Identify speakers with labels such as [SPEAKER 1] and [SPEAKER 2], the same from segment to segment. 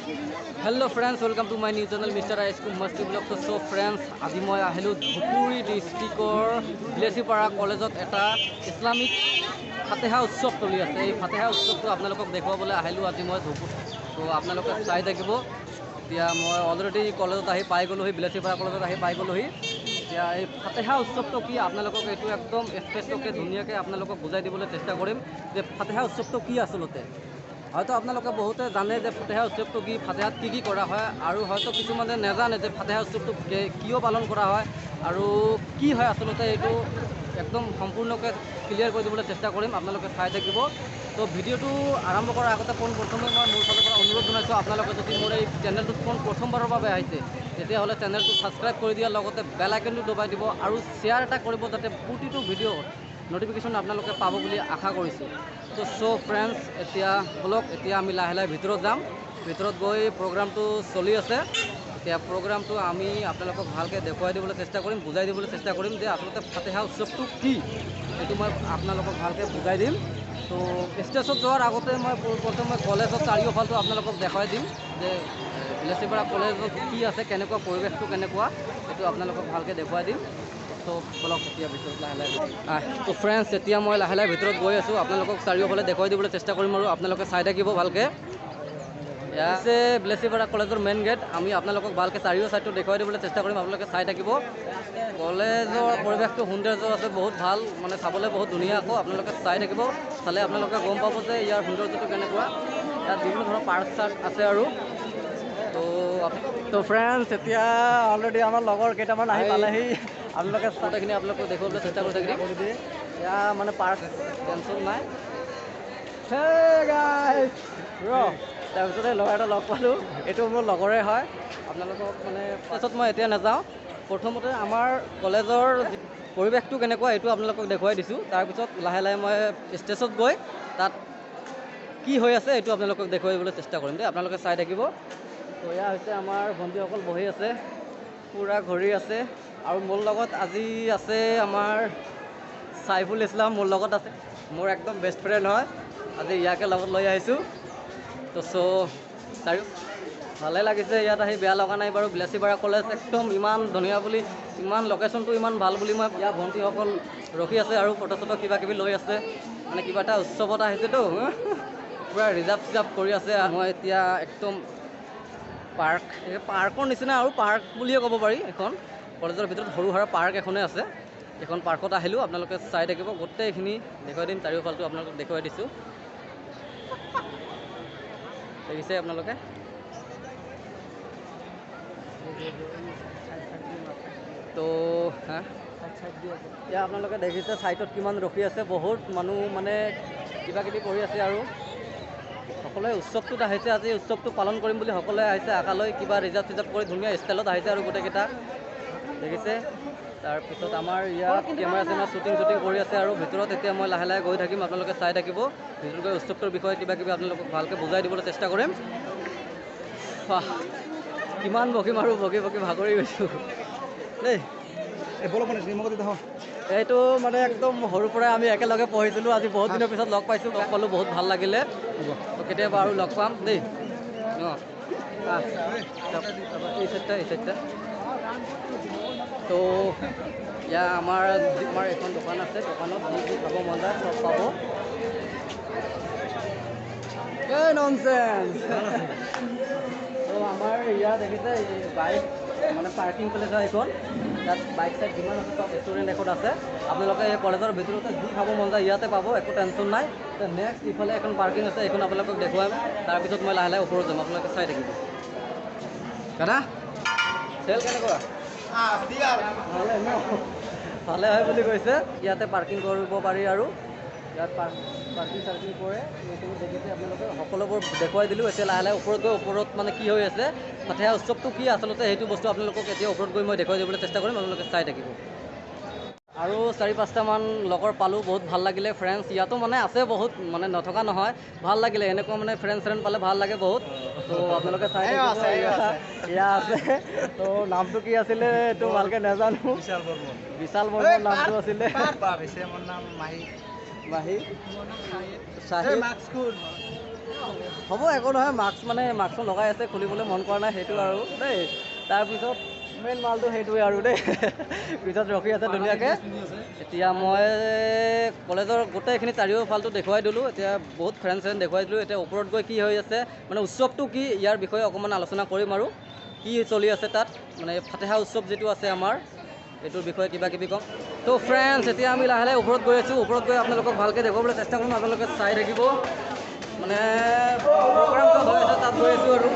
[SPEAKER 1] Hello friends, welcome to my new channel mister आइस्कुल मस्ती blog. तो सो फ्रेंड्स, আজি मैं আহিলোঁ ধুবুৰী ডিষ্ট্ৰিক্টৰ বিলেচিপাৰা কলেজত এটা ইছলামিক ফাতেহা উৎসৱ চলি আছে। এই ফাতেহা উৎসৱটো আপোনালোকক দেখুৱাবলৈ আহিলোঁ আজি মই ধুবুৰী। তো আপোনালোকে চাই থাকিব। এতিয়া মই অলৰেডি কলেজত আহি পাই গ'লোহি, বিলেচিপাৰা কলেজত আহি পাই গ'লোহি। এতিয়া এই ফাতেহা উৎসৱটো কি আপোনালোকক এইটো একদম স্পেষ্টকৈ ধুনীয়াকৈ আপোনালোকক বুজাই দিবলৈ চেষ্টা কৰিম যে ফাতেহা উৎসৱটো কি আচলতে। হয়তো আপোনালোকে বহুতে জানে যে ফাতেহা উৎসৱটো কি, ফাতেহাত কি কি কৰা হয়, আৰু হয়তো কিছুমানে নাজানে যে ফাতেহা উৎসৱটো কিয় পালন কৰা হয় আৰু কি হয় আচলতে। এইটো একদম সম্পূৰ্ণকৈ ক্লিয়াৰ কৰি দিবলৈ চেষ্টা কৰিম, আপোনালোকে চাই থাকিব। তো ভিডিঅ'টো আৰম্ভ কৰাৰ আগতে পোনপ্ৰথমে মই মোৰ ফালৰ পৰা অনুৰোধ জনাইছোঁ, আপোনালোকে যদি মোৰ এই চেনেলটোত প্ৰথমবাৰৰ বাবে আহিছে তেতিয়াহ'লে চেনেলটো ছাবস্ক্ৰাইব কৰি দিয়াৰ লগতে বেল আইকনটো দবাই দিব আৰু শ্বেয়াৰ এটা কৰিব, যাতে প্ৰতিটো ভিডিঅ' নটিফিকেশ্যন আপোনালোকে পাব বুলি আশা কৰিছোঁ। তো ফ্ৰেণ্ডছ, এতিয়া বলক, এতিয়া আমি লাহে লাহে ভিতৰত যাম। ভিতৰত গৈ প্ৰগ্ৰামটো চলি আছে। এতিয়া প্ৰগ্ৰামটো আমি আপোনালোকক ভালকৈ দেখুৱাই দিবলৈ চেষ্টা কৰিম, বুজাই দিবলৈ চেষ্টা কৰিম যে আচলতে ফাতেহা উৎসৱটো কি, এইটো মই আপোনালোকক ভালকৈ বুজাই দিম। তো ষ্টেজত যোৱাৰ আগতে মই প্ৰথমে কলেজৰ চাৰিওফালটো আপোনালোকক দেখুৱাই দিম যে বিলেচিপাৰা কলেজত কি আছে, কেনেকুৱা পৰিৱেশটো কেনেকুৱা, এইটো আপোনালোকক ভালকৈ দেখুৱাই দিম। তো বলক এতিয়া ভিতৰত লাহে লাহে। তো ফ্ৰেণ্ডছ, এতিয়া মই লাহে লাহে ভিতৰত গৈ আছোঁ, আপোনালোকক চাৰিওফালে দেখুৱাই দিবলৈ চেষ্টা কৰিম আৰু আপোনালোকে চাই থাকিব ভালকৈ। এয়া আছে বিলেচিপাৰা কলেজৰ মেইন গেট। আমি আপোনালোকক ভালকৈ চাৰিও ছাইডটো দেখুৱাই দিবলৈ চেষ্টা কৰিম, আপোনালোকে চাই থাকিব। কলেজৰ পৰিৱেশটো সৌন্দৰ্য আছে, বহুত ভাল, মানে চাবলৈ বহুত ধুনীয়া। আকৌ আপোনালোকে চাই থাকিব, চালে আপোনালোকে গম পাব যে ইয়াৰ সৌন্দৰ্যটো কেনেকুৱা। ইয়াত বিভিন্ন ধৰণৰ পাৰ্ক চাৰ্ক আছে আৰু। তো ফ্ৰেণ্ডছ, এতিয়া অলৰেডি আমাৰ লগৰ কেইটামান আহি পালেহি। আপোনালোকে গোটেইখিনি আপোনালোকক দেখুৱাবলৈ চেষ্টা কৰি থাকিম। এয়া মানে পাৰ্ক, টেনশ্যন নাই। তাৰপিছতে ল'ৰা এটা লগ পালোঁ, এইটো মোৰ লগৰে হয়। আপোনালোকক মানে পাছত মই এতিয়া নাযাওঁ, প্ৰথমতে আমাৰ কলেজৰ পৰিৱেশটো কেনেকুৱা এইটো আপোনালোকক দেখুৱাই দিছোঁ। তাৰপিছত লাহে লাহে মই ষ্টেজত গৈ তাত কি হৈ আছে এইটো আপোনালোকক দেখুৱাই দিবলৈ চেষ্টা কৰিম দেই, আপোনালোকে চাই থাকিব। তো এয়া হৈছে আমাৰ ভণ্টিসকল বহি আছে, পূৰা ঘূৰি আছে। আৰু মোৰ লগত আজি আছে আমাৰ চাইফুল ইছলাম, মোৰ লগত আছে, মোৰ একদম বেষ্ট ফ্ৰেণ্ড হয়। আজি ইয়াকে লগত লৈ আহিছোঁ। তো চাৰিও ভালে লাগিছে ইয়াত আহি, বেয়া লগা নাই বাৰু। বিলেচিপাৰা কলেজ একদম ইমান ধুনীয়া বুলি, ইমান লোকেশ্যনটো ইমান ভাল বুলি মই, ইয়াৰ ভণ্টিসকল ৰখি আছে আৰু ফটো চটো কিবা কিবি লৈ আছে, মানে কিবা এটা উৎসৱত আহিছেতো, পূৰা ৰিজাৰ্ভ চিজাৰ্ভ কৰি আছে। মই এতিয়া একদম পাৰ্কৰ নিচিনা, আৰু পাৰ্ক বুলিয়ে ক'ব পাৰি। এখন কলেজৰ ভিতৰত সৰু সুৰা পাৰ্ক এখনেই আছে, এখন পাৰ্কত আহিলোঁ। আপোনালোকে চাই থাকিব, গোটেইখিনি দেখুৱাই দিম, চাৰিওফালটো আপোনালোকক দেখুৱাই দিছোঁ। দেখিছে আপোনালোকে। তো এতিয়া আপোনালোকে দেখিছে ছাইডত কিমান ৰখি আছে, বহুত মানুহ মানে কিবা কিবি কৰি আছে। আৰু সকলোৱে উৎসৱটোত আহিছে, আজি উৎসৱটো পালন কৰিম বুলি সকলোৱে আহিছে আশালৈ, কিবা ৰিজাৰ্ভ চিজাৰ্ভ কৰি ধুনীয়া ষ্টাইলত আহিছে আৰু গোটেইকেইটা দেখিছে। তাৰপিছত আমাৰ ইয়াত কেমেৰা চেমেৰা শ্বুটিং কৰি আছে আৰু ভিতৰত এতিয়া মই লাহে লাহে গৈ থাকিম, আপোনালোকে চাই থাকিব। ভিতৰত গৈ উৎসৱটোৰ বিষয়ে কিবা কিবি আপোনালোকক ভালকৈ বুজাই দিবলৈ চেষ্টা কৰিম। কিমান বকিম আৰু বকি বকি ভাগৰি গৈছোঁ দেই। এইটো মানে একদম সৰুৰ পৰাই আমি একেলগে পঢ়িছিলোঁ, আজি বহুত দিনৰ পিছত লগ পাইছোঁ, লগ পালোঁ, বহুত ভাল লাগিলে। কেতিয়াবা আৰু লগ পাম দেই। এই চাইডটা। তো ইয়াৰ আমাৰ এখন দোকান আছে, দোকানত যি খাব মন যায় চব পাব। ননচেন্স। তো আমাৰ ইয়াত দেখিছে বাইক, মানে পাৰ্কিং প্লেচ হয় এইখন, তাত বাইক চাইক যিমান আছে চব ৰেষ্টুৰেণ্ট এখন আছে। আপোনালোকে এই কলেজৰ ভিতৰতে যি খাব মন যায় ইয়াতে পাব, একো টেনশ্যন নাই। নেক্সট ইফালে এখন পাৰ্কিং আছে, এইখন আপোনালোকক দেখুৱাম। তাৰপিছত মই লাহে লাহে ওপৰত যাম, আপোনালোকে চাই থাকিব। দাদা চেল কেনেকুৱা? ভালে ন? ভালে হয় বুলি কৈছে। ইয়াতে পাৰ্কিং কৰিব পাৰি আৰু ইয়াত পাৰ্কিং চাৰ্কিং কৰে, এইখিনি দেখিছে আপোনালোকে। সকলোবোৰ দেখুৱাই দিলোঁ। এতিয়া লাহে লাহে ওপৰত গৈ, ওপৰত মানে কি হৈ আছে, ফাতেহা উৎসৱটো কি আচলতে সেইটো বস্তু আপোনালোকক এতিয়া ওপৰত গৈ মই দেখুৱাই দিবলৈ চেষ্টা কৰিম, আপোনালোকে চাই থাকিব। আৰু 4-5টামান লগৰ পালোঁ, বহুত ভাল লাগিলে ফ্ৰেণ্ডছ। ইয়াতো মানে আছে বহুত, মানে নথকা নহয়, ভাল লাগিলে এনেকুৱা মানে ফ্ৰেণ্ড পালে ভাল লাগে বহুত। তো আপোনালোকে চাই থাকিব। এয়া আছে। তো নামটো কি আছিলে এইটো ভালকৈ নাজানো। বিশাল বৰ্মন নামটো আছিলে। মাহি চাহিদ হ'ব একো নহয়, মাস্কটো লগাই আছে, খুলিবলৈ মন কৰা নাই সেইটো আৰু দেই। তাৰপিছত মেইন মালটো সেইটোৱে আৰু দেই। পিছত ৰখি আছে ধুনীয়াকৈ। এতিয়া মই কলেজৰ গোটেইখিনি চাৰিওফালটো দেখুৱাই দিলোঁ। এতিয়া বহুত ফ্ৰেণ্ড দেখুৱাই দিলোঁ। এতিয়া ওপৰত গৈ কি হৈ আছে, মানে উৎসৱটো কি, ইয়াৰ বিষয়ে অকণমান আলোচনা কৰিম আৰু কি চলি আছে তাত, মানে ফাতেহা উৎসৱ যিটো আছে আমাৰ, এইটোৰ বিষয়ে কিবা কিবি ক'ম। তো ফ্ৰেণ্ডছ, এতিয়া আমি লাহে লাহে ওপৰত গৈ আছোঁ। ওপৰত গৈ আপোনালোকক ভালকৈ দেখুৱাবলৈ চেষ্টা কৰিম, আপোনালোকে চাই থাকিব। মানে প্ৰগ্ৰাম চব হৈ আছে, তাত গৈ আছোঁ আৰু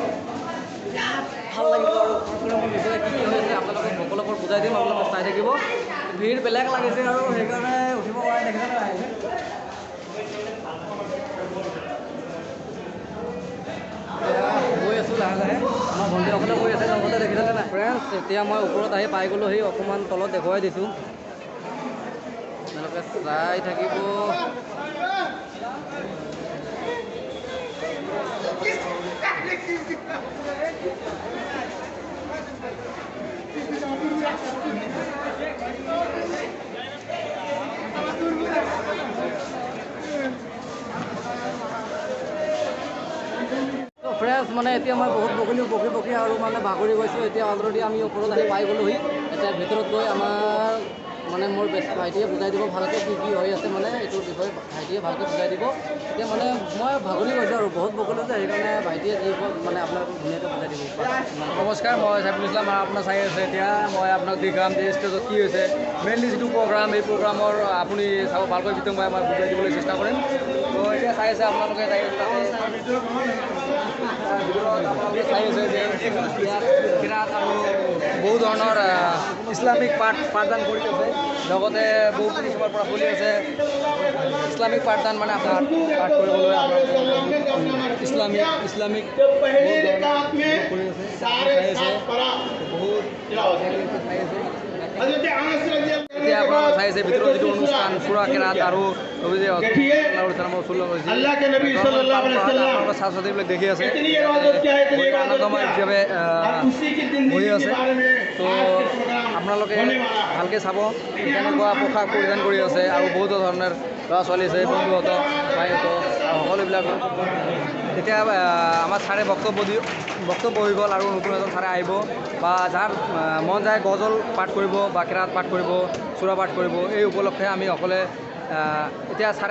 [SPEAKER 1] ভাল লাগিব আৰু প্ৰগ্ৰামৰ বিষয়ে কি হৈ আছে আপোনালোকক সকলোবোৰ বুজাই দিম, আপোনালোকে চাই থাকিব। ভিৰ বেলেগ লাগিছে আৰু সেইকাৰণে উঠিব পৰা নাই, দেখিছে নাই? গৈ আছোঁ লাহে লাহে, আমাৰ ভণ্টিসকলে গৈ আছে লগতে, দেখিছেনে নাই ফ্ৰেণ্ডছ? এতিয়া মই ওপৰত আহি পাই গ'লোহি, অকণমান তলত দেখুৱাই দিছোঁ, আপোনালোকে চাই থাকিব। ফ্ৰেণ্ডছ, মানে এতিয়া মই বহুত বকি আৰু মানে ভাগৰি গৈছোঁ। এতিয়া অলৰেডি আমি ওপৰত আহি পাই গ'লোহি। এতিয়া ভিতৰত গৈ আমাৰ মানে মোৰ ভাইটিয়ে বুজাই দিব ভালকৈ কি হৈ আছে, মানে এইটোৰ বিষয়ে ভাইটিয়ে ভালকৈ বুজাই দিব। এতিয়া মানে মই ভাগৰি গৈছোঁ আৰু বহুত বকিলোঁ যে, সেইকাৰণে ভাইটিয়ে যি মানে আপোনালোকক ধুনীয়াকৈ বুজাই দিব।
[SPEAKER 2] নমস্কাৰ, মই চাইফুল ইছলাম, আপোনাৰ চাই আছে। এতিয়া মই আপোনাক দেখাম যে ষ্টেজত কি হৈছে, মেইনলি যিটো প্ৰগ্ৰাম, এই প্ৰগ্ৰামৰ আপুনি চাব ভালকৈ বিতংভাৱে মই বুজাই দিবলৈ চেষ্টা কৰিম। তো এতিয়া চাই আছে আপোনালোকে, চাই আছে যে কিৰাত আৰু বহু ধৰণৰ ইছলামিক পাঠদান কৰি আছে, লগতে বহু কিছুমানৰ পৰা চলি আছে ইছলামিক পাঠদান, মানে আপোনাৰ পাঠ কৰিবলৈ ইছলামিক কৰি আছে, এতিয়া আপোনালোকে চাই আছে ভিতৰত যিটো অনুষ্ঠান সূৰা কিৰাত আৰু ছাত্ৰ ছাত্ৰীবিলাক দেখি আছে আনন্দময় হিচাপে বহি আছে। তো আপোনালোকে ভালকৈ চাব কেনেকুৱা পোচাক পৰিধান কৰি আছে, আৰু বহুতো ধৰণৰ ল'ৰা ছোৱালী আছে, বন্ধুহঁত ভাইহঁত সকলোবিলাক। এতিয়া আমাৰ ছাৰে বক্তব্য হৈ গ'ল, আৰু নতুন এজন ছাৰে আহিব, বা যাৰ মন যায় গজল পাঠ কৰিব বা কিৰাত পাঠ কৰিব, সূৰা পাঠ কৰিব। এই উপলক্ষে আমি সকলোৱে এতিয়া